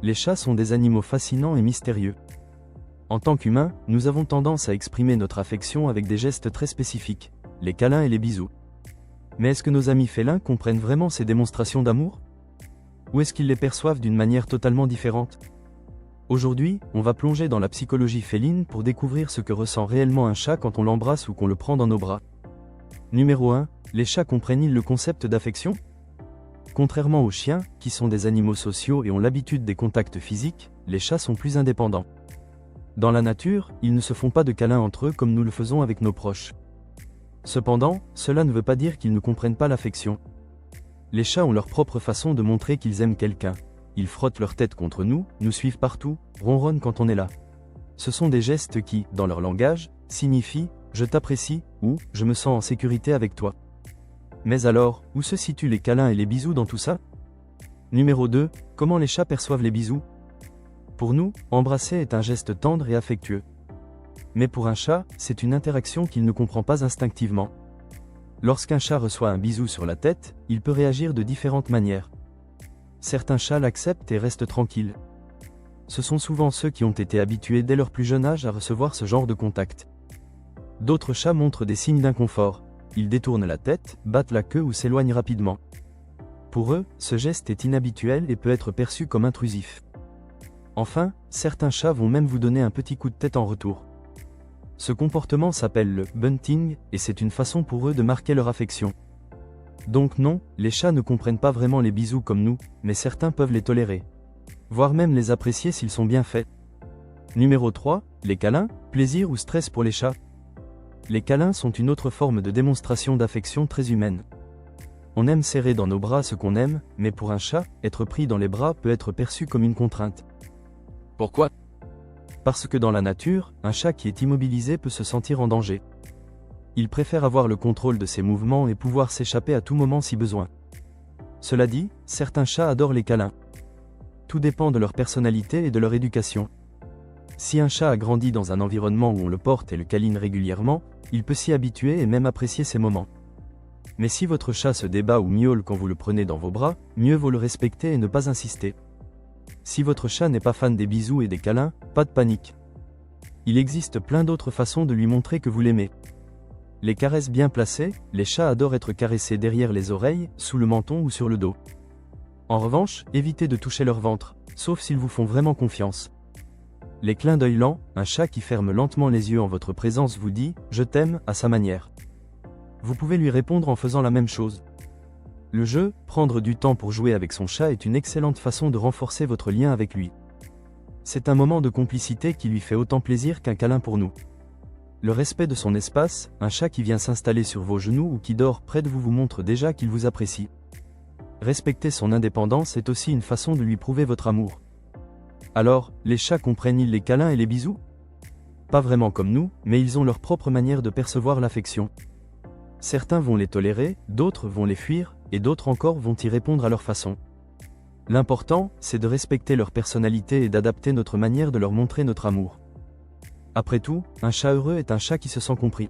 Les chats sont des animaux fascinants et mystérieux. En tant qu'humains, nous avons tendance à exprimer notre affection avec des gestes très spécifiques, les câlins et les bisous. Mais est-ce que nos amis félins comprennent vraiment ces démonstrations d'amour? Ou est-ce qu'ils les perçoivent d'une manière totalement différente? Aujourd'hui, on va plonger dans la psychologie féline pour découvrir ce que ressent réellement un chat quand on l'embrasse ou qu'on le prend dans nos bras. Numéro 1. Les chats comprennent-ils le concept d'affection? Contrairement aux chiens, qui sont des animaux sociaux et ont l'habitude des contacts physiques, les chats sont plus indépendants. Dans la nature, ils ne se font pas de câlins entre eux comme nous le faisons avec nos proches. Cependant, cela ne veut pas dire qu'ils ne comprennent pas l'affection. Les chats ont leur propre façon de montrer qu'ils aiment quelqu'un. Ils frottent leur tête contre nous, nous suivent partout, ronronnent quand on est là. Ce sont des gestes qui, dans leur langage, signifient « je t'apprécie » ou « je me sens en sécurité avec toi ». Mais alors, où se situent les câlins et les bisous dans tout ça? Numéro 2. Comment les chats perçoivent les bisous? Pour nous, embrasser est un geste tendre et affectueux. Mais pour un chat, c'est une interaction qu'il ne comprend pas instinctivement. Lorsqu'un chat reçoit un bisou sur la tête, il peut réagir de différentes manières. Certains chats l'acceptent et restent tranquilles. Ce sont souvent ceux qui ont été habitués dès leur plus jeune âge à recevoir ce genre de contact. D'autres chats montrent des signes d'inconfort. Ils détournent la tête, battent la queue ou s'éloignent rapidement. Pour eux, ce geste est inhabituel et peut être perçu comme intrusif. Enfin, certains chats vont même vous donner un petit coup de tête en retour. Ce comportement s'appelle le bunting, et c'est une façon pour eux de marquer leur affection. Donc non, les chats ne comprennent pas vraiment les bisous comme nous, mais certains peuvent les tolérer. Voire même les apprécier s'ils sont bien faits. Numéro 3, les câlins, plaisir ou stress pour les chats? Les câlins sont une autre forme de démonstration d'affection très humaine. On aime serrer dans nos bras ce qu'on aime, mais pour un chat, être pris dans les bras peut être perçu comme une contrainte. Pourquoi? Parce que dans la nature, un chat qui est immobilisé peut se sentir en danger. Il préfère avoir le contrôle de ses mouvements et pouvoir s'échapper à tout moment si besoin. Cela dit, certains chats adorent les câlins. Tout dépend de leur personnalité et de leur éducation. Si un chat a grandi dans un environnement où on le porte et le câline régulièrement, il peut s'y habituer et même apprécier ces moments. Mais si votre chat se débat ou miaule quand vous le prenez dans vos bras, mieux vaut le respecter et ne pas insister. Si votre chat n'est pas fan des bisous et des câlins, pas de panique. Il existe plein d'autres façons de lui montrer que vous l'aimez. Les caresses bien placées, les chats adorent être caressés derrière les oreilles, sous le menton ou sur le dos. En revanche, évitez de toucher leur ventre, sauf s'ils vous font vraiment confiance. Les clins d'œil lents, un chat qui ferme lentement les yeux en votre présence vous dit « je t'aime » à sa manière. Vous pouvez lui répondre en faisant la même chose. Le jeu, prendre du temps pour jouer avec son chat est une excellente façon de renforcer votre lien avec lui. C'est un moment de complicité qui lui fait autant plaisir qu'un câlin pour nous. Le respect de son espace, un chat qui vient s'installer sur vos genoux ou qui dort près de vous montre déjà qu'il vous apprécie. Respecter son indépendance est aussi une façon de lui prouver votre amour. Alors, les chats comprennent-ils les câlins et les bisous? Pas vraiment comme nous, mais ils ont leur propre manière de percevoir l'affection. Certains vont les tolérer, d'autres vont les fuir, et d'autres encore vont y répondre à leur façon. L'important, c'est de respecter leur personnalité et d'adapter notre manière de leur montrer notre amour. Après tout, un chat heureux est un chat qui se sent compris.